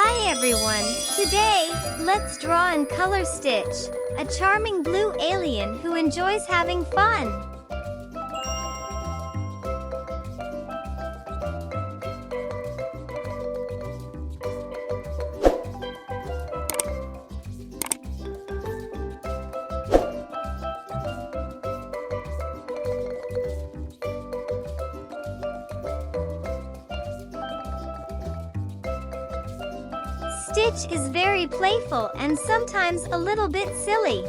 Hi everyone! Today, let's draw and color Stitch, a charming blue alien who enjoys having fun. Stitch is very playful and sometimes a little bit silly.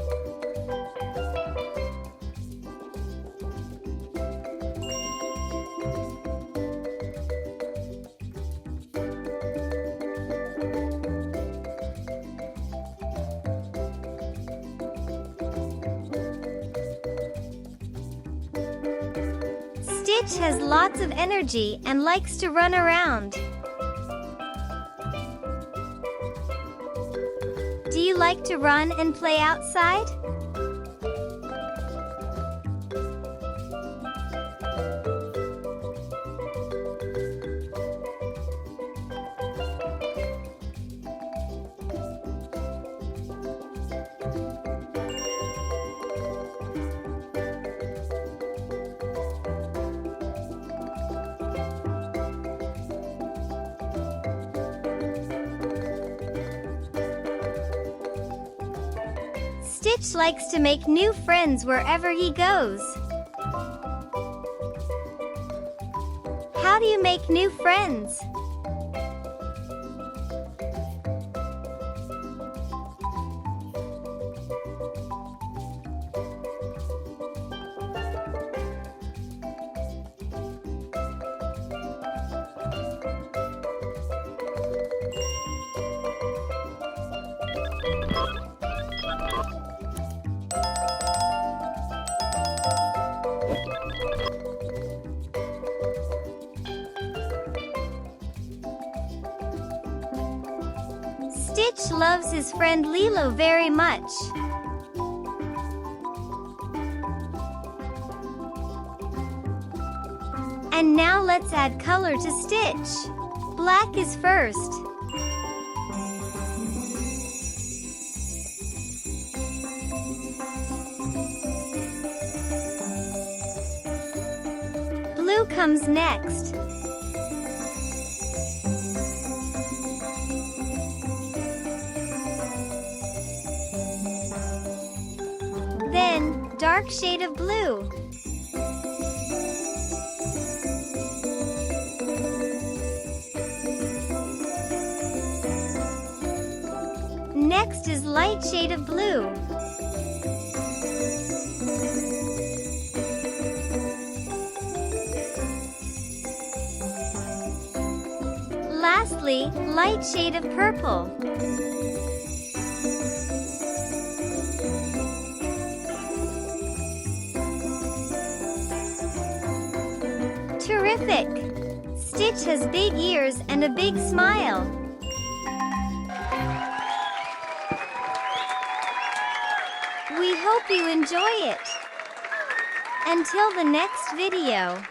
Stitch has lots of energy and likes to run around. Do you like to run and play outside? Stitch likes to make new friends wherever he goes. How do you make new friends? Stitch loves his friend Lilo very much. And now let's add color to Stitch. Black is first. Blue comes next. Then, dark shade of blue. Next is light shade of blue. Lastly, light shade of purple. Terrific! Stitch has big ears and a big smile. We hope you enjoy it. Until the next video.